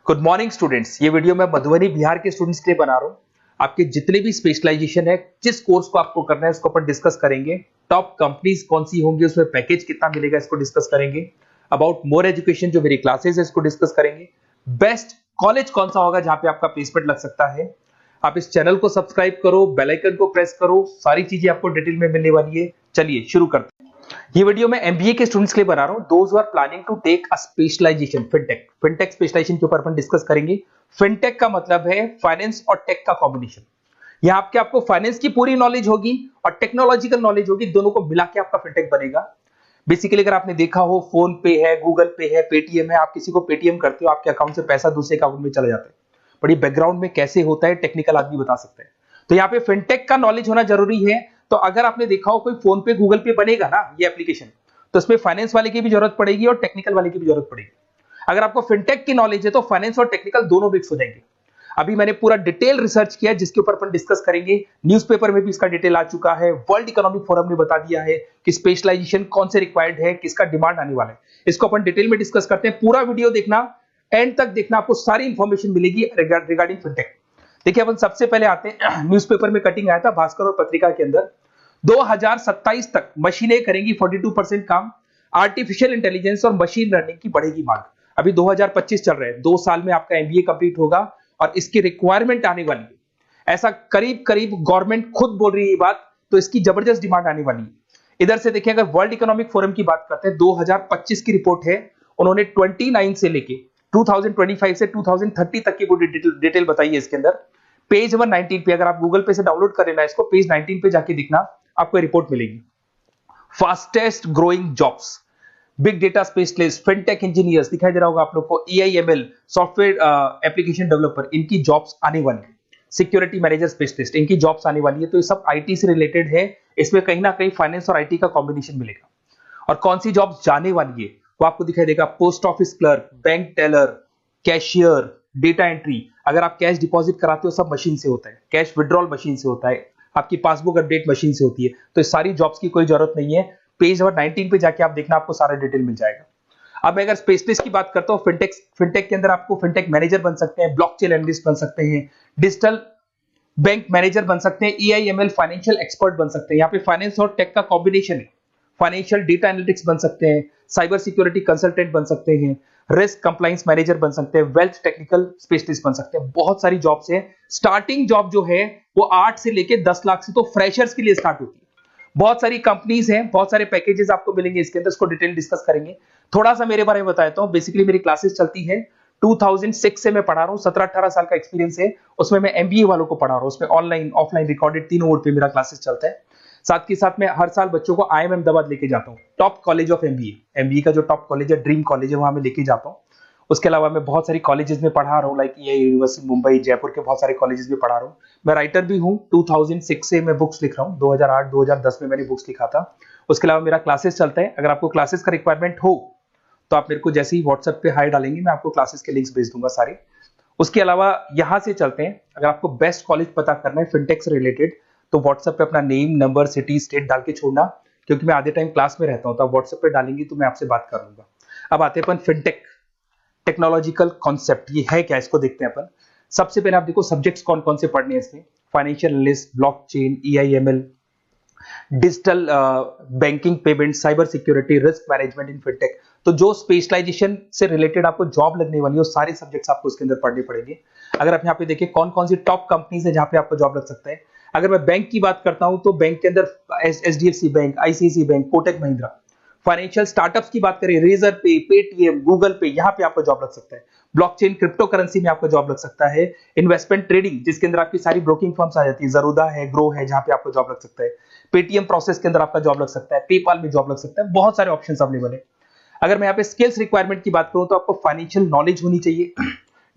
Good morning students. ये video मैं मधुबनी बिहार के स्टूडेंट्स के लिए बना रहा हूँ। आपके जितने भी स्पेशलाइजेशन है, जिस कोर्स को आपको करना है उसको अपन डिस्कस करेंगे। टॉप कंपनीज कौन सी होंगी, उसमें पैकेज कितना मिलेगा, इसको डिस्कस करेंगे। अबाउट मोर एजुकेशन जो मेरी क्लासेस है इसको डिस्कस करेंगे। बेस्ट कॉलेज कौन सा होगा जहां पे आपका प्लेसमेंट लग सकता है। आप इस चैनल को सब्सक्राइब करो, बेल आइकन को प्रेस करो, सारी चीजें आपको डिटेल में मिलने वाली है। चलिए शुरू करते हैं। ये वीडियो मैं एमबीए के स्टूडेंट्स के लिए बना रहा हूं, those who are planning to take a specialization fintech specialization के ऊपर अपन डिस्कस करेंगे। फिनटेक का मतलब है फाइनेंस और टेक का कॉम्बिनेशन। यहां आपको फाइनेंस की पूरी नॉलेज होगी और टेक्नोलॉजिकल नॉलेज होगी, दोनों को मिला के आपका फिनटेक बनेगा। बेसिकली अगर आपने देखा हो, फोन पे है, गूगल पे है, पेटीएम है, आप किसी को पेटीएम करते हो, आपके अकाउंट से पैसा दूसरे अकाउंट में चला जाता है। बड़ी बैकग्राउंड में कैसे होता है टेक्निकल आदमी बता सकते हैं। तो यहाँ पे फिनटेक का नॉलेज होना जरूरी है। तो अगर आपने देखा हो कोई फोन पे गूगल पे बनेगा ना ये एप्लीकेशन, तो इसमें फाइनेंस वाले की भी जरूरत पड़ेगी और टेक्निकल वाले की भी जरूरत पड़ेगी। अगर आपको फिनटेक की नॉलेज है तो फाइनेंस और टेक्निकल दोनों मिक्स हो जाएंगे। अभी मैंने पूरा डिटेल रिसर्च किया जिसके ऊपर अपन डिस्कस करेंगे। न्यूज़पेपर में भी इसका डिटेल आ चुका है, वर्ल्ड इकोनॉमिक फोरम ने बता दिया है कि स्पेशलाइजेशन कौन से रिक्वायर्ड है, किसका डिमांड आने वाला है। इसको अपन डिटेल में डिस्कस करते हैं। पूरा वीडियो देखना, एंड तक देखना, आपको सारी इंफॉर्मेशन मिलेगी रिगार्डिंग फिनटेक। देखिए अपन सबसे पहले आते हैं, न्यूज़पेपर में कटिंग आया था भास्कर और पत्रिका के अंदर। 2027 तक मशीनें करेंगी 42% काम। आर्टिफिशियल इंटेलिजेंस और मशीन लर्निंग की बढ़ेगी मांग। अभी 2025 चल रहे हैं, 2 साल में आपका एमबीए कंप्लीट होगा और इसकी रिक्वायरमेंट आने वाली है। ऐसा करीब करीब गवर्नमेंट खुद बोल रही है ये बात, तो इसकी जबरदस्त डिमांड आने वाली है। इधर से देखिए, अगर वर्ल्ड इकोनॉमिक फोरम की बात करते हैं, 2025 की रिपोर्ट है। उन्होंने 29 से लेके 2025 से 2030 तक की पूरी डिटेल बताई है इसके अंदर। पेज नंबर 19 पे, अगर आप गूगल पे से डाउनलोड कर लेना इसको, पेज 19 पे जाके दिखना, आपको रिपोर्ट मिलेगी। Fastest growing jobs, big data specialist, fintech engineers दिखाई दे रहा होगा आप लोग को, एआईएमएल, सॉफ्टवेयर एप्लीकेशन डेवलपर, इनकी जॉब्स आने वाली है। सिक्योरिटी मैनेजर स्पेशलिस्ट, इनकी जॉब्स आने वाली है। तो ये सब आईटी से रिलेटेड है। इसमें कहीं ना कहीं फाइनेंस और आईटी का कॉम्बिनेशन मिलेगा। और कौन सी जॉब्स जाने वाली है वो आपको दिखाई देगा। Post office clerk, bank teller, cashier, data entry. अगर आप कैश डिपॉजिट कराते हो सब मशीन से होता है, कैश विड्रॉल मशीन से होता है, आपकी पासबुक अपडेट मशीन से होती है। तो इस सारी जॉब्स की कोई जरूरत नहीं है। पेज नंबर 19 पे जाके आप देखना, आपको सारा डिटेल मिल जाएगा। अब मैं अगर स्पेशलिस्ट की बात करता हूँ, फिनटेक के अंदर आपको फिनटेक मैनेजर बन सकते हैं, ब्लॉकचेन एनालिस्ट बन सकते हैं, डिजिटल बैंक मैनेजर बन सकते हैं, एआईएमएल फाइनेंशियल एक्सपर्ट बन सकते हैं। यहाँ पे फाइनेंस और टेक का कॉम्बिनेशन है। फाइनेंशियल डेटा एनालिटिक्स बन सकते हैं, साइबर सिक्योरिटी कंसल्टेंट बन सकते हैं, रिस्क कंप्लायंस मैनेजर बन सकते हैं, वेल्थ टेक्निकल स्पेशलिस्ट बन सकते हैं। बहुत सारी जॉब्स हैं। स्टार्टिंग जॉब जो है वो 8 से लेके 10 लाख से तो फ्रेशर्स के लिए स्टार्ट होती है। बहुत सारी कंपनीज हैं, बहुत सारे पैकेजेस आपको मिलेंगे इसके अंदर, इसको डिटेल डिस्कस करेंगे। थोड़ा सा मेरे बारे में बताता हूं। बेसिकली मेरी क्लासेस चलती है 2006 से मैं पढ़ा रहा हूं, 17-18 साल का एक्सपीरियंस है। उसमें मैं एमबीए वालों को पढ़ा रहा हूं, उसमें ऑनलाइन ऑफलाइन रिकॉर्डेड तीनों मोड पे मेरा क्लासेस चलता है। साथ के साथ मैं हर साल बच्चों को आईएम अहमदाबाद लेके जाता हूँ, टॉप कॉलेज ऑफ एमबीए का जो टॉप कॉलेज है, ड्रीम कॉलेज है, वहां मैं लेके जाता हूँ। उसके अलावा मैं बहुत सारी कॉलेजेस में पढ़ा रहा हूँ, लाइक ये यूनिवर्सिटी मुंबई, जयपुर के बहुत सारे कॉलेजेस में पढ़ा रहा हूँ। मैं राइटर भी हूँ, 2006 से मैं बुक्स लिख रहा हूँ, 2008-2010 में मैंने बुक्स लिखा था। उसके अलावा मेरा क्लासेस चलता है। अगर आपको क्लासेस का रिक्वायरमेंट हो तो आप मेरे को जैसे ही व्हाट्सएप पे हाई डालेंगे, मैं आपको क्लासेस के लिंक्स भेज दूंगा सारे। उसके अलावा यहाँ से चलते हैं, अगर आपको बेस्ट कॉलेज पता करना है फिनटेक से रिलेटेड, तो व्हाट्सएप पे अपना नेम, नंबर, सिटी, स्टेट डाल के छोड़ना, क्योंकि मैं आधे टाइम क्लास में रहता हूँ। तो आप व्हाट्सएप पे डालेंगे तो मैं आपसे बात कर लूंगा। अब आते हैं अपन फिनटेक टेक्नोलॉजिकल कॉन्सेप्ट, ये है क्या, इसको देखते हैं अपन। सबसे पहले आप देखो सब्जेक्ट्स कौन कौन से पढ़ने हैं इसमें। Financial analyst, blockchain, AIML, digital banking, payment, cyber security, risk management in fintech. तो जो स्पेशलाइजेशन से रिलेटेड आपको जॉब लगने वाली है, वो सारे सब्जेक्ट्स आपको इसके अंदर पढ़ने पड़ेंगे। अगर आप यहाँ पे देखिए कौन कौन सी टॉप कंपनीज है जहां पे आपको जॉब लग सकता है। अगर मैं बैंक की बात करता हूं तो बैंक के अंदर HDFC bank, ICICI bank, Kotak Mahindra. Financial startups की बात करें, रेजर पे, पेटीएम, गूगल पे, यहां पे आपको जॉब लग सकता है। ब्लॉकचेन, क्रिप्टो करेंसी में आपको जॉब लग सकता है। इन्वेस्टमेंट ट्रेडिंग, जिसके अंदर आपकी सारी ब्रोकिंग फर्म्स आ जाती है, जरूदा है, ग्रो है, जहां पे आपको जॉब लग सकता है। पेटीएम प्रोसेस के अंदर आपका जॉब लग सकता है, पेपाल में जॉब लग सकता है। बहुत सारे ऑप्शंस अवेलेबल है। अगर मैं यहाँ पे स्किल्स रिक्वायरमेंट की बात करूं तो आपको फाइनेंशियल नॉलेज होनी चाहिए,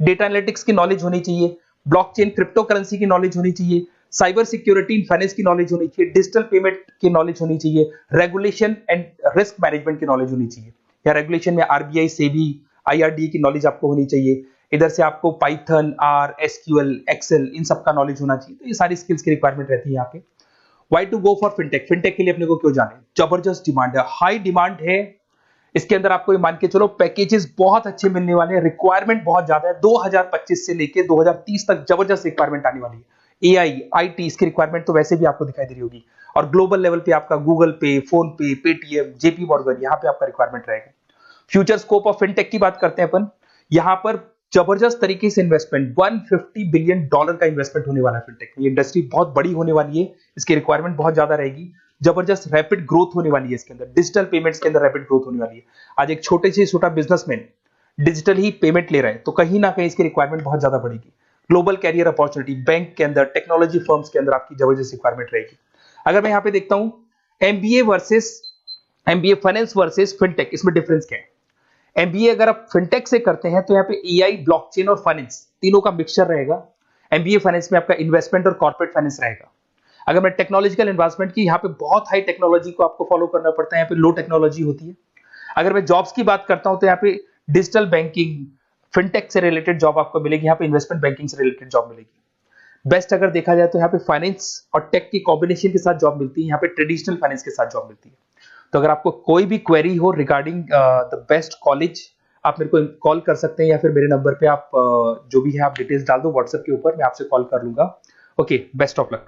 डेटा एनालिटिक्स की नॉलेज होनी चाहिए, ब्लॉकचेन, क्रिप्टो करेंसी की नॉलेज होनी चाहिए, साइबर सिक्योरिटी इन फाइनेंस की नॉलेज होनी चाहिए, डिजिटल पेमेंट की नॉलेज होनी चाहिए, रेगुलेशन एंड रिस्क मैनेजमेंट की नॉलेज होनी चाहिए। या रेगुलेशन में आरबीआई, सेबी, आईआरडी की नॉलेज आपको होनी चाहिए। इधर से आपको पाइथन, आर, एसक्यूएल, एक्सेल, इन सब का नॉलेज होना चाहिए। तो ये सारी स्किल्स की रिक्वायरमेंट रहती है यहाँ पे। Why to go for fintech, fintech के लिए अपने को क्यों जाने, जबरदस्त डिमांड है, हाई डिमांड है। इसके अंदर आपको ये मान के चलो पैकेजेस बहुत अच्छे मिलने वाले हैं, रिक्वायरमेंट बहुत ज्यादा है। 2025 से लेके 2030 तक जबरदस्त रिक्वायरमेंट आने वाली है। एआई, आईटी, इसकी रिक्वायरमेंट तो वैसे भी आपको दिखाई दे रही होगी। और ग्लोबल लेवल पे आपका गूगल पे, फोन पे, पेटीएम, जेपी मॉर्गन, यहाँ पे आपका रिक्वायरमेंट रहेगा। फ्यूचर स्कोप ऑफ फिनटेक की बात करते हैं अपन, यहाँ पर जबरदस्त तरीके से इन्वेस्टमेंट, $150 बिलियन का इन्वेस्टमेंट होने वाला है फिनटेक में। ये इंडस्ट्री बहुत बड़ी होने वाली है, इसकी रिक्वायरमेंट बहुत ज्यादा रहेगी, जबरदस्त रैपिड ग्रोथ होने वाली है इसके अंदर, डिजिटल पेमेंट्स के अंदर रैपिड ग्रोथ होने वाली है। आज एक छोटे से छोटा बिजनेसमैन डिजिटल ही पेमेंट ले रहा है, तो कहीं ना कहीं इसकी रिक्वायरमेंट बहुत ज्यादा बढ़ेगी। ग्लोबल कैरियर अपॉर्चुनिटी, बैंक के अंदर, टेक्नोलॉजी फर्म्स के अंदर आपकी जबरदस्त रिक्वायरमेंट रहेगी। अगर मैं यहाँ पे देखता हूँ एमबीए फाइनेंस वर्सेस फिनटेक, इसमें डिफरेंस क्या है? एमबीए अगर आप फिनटेक से करते हैं तो यहाँ पे एआई, ब्लॉकचेन और फाइनेंस तीनों का मिक्सचर रहेगा। एमबीए फाइनेंस में आपका इन्वेस्टमेंट और कॉर्पोरेट फाइनेंस रहेगा। अगर मैं टेक्नोलॉजिकल इन्वेस्टमेंट की, यहाँ पे बहुत हाई टेक्नोलॉजी को आपको फॉलो करना पड़ता है, यहाँ पे लो टेक्नोलॉजी होती है। अगर मैं जॉब्स की बात करता हूं तो यहाँ पे डिजिटल बैंकिंग, फिनटेक से रिलेटेड जॉब आपको मिलेगी, यहाँ पे इन्वेस्टमेंट बैंकिंग से रिलेटेड जॉब मिलेगी। बेस्ट अगर देखा जाए तो यहाँ पे फाइनेंस और टेक की कॉम्बिनेशन के साथ जॉब मिलती है, यहाँ पे ट्रेडिशनल फाइनेंस के साथ जॉब मिलती है। तो अगर आपको कोई भी क्वेरी हो रिगार्डिंग द बेस्ट कॉलेज, आप मेरे को कॉल कर सकते हैं, या फिर मेरे नंबर पे आप जो भी है आप डिटेल्स डाल दो व्हाट्सएप के ऊपर, मैं आपसे कॉल कर लूंगा। Okay, best of luck.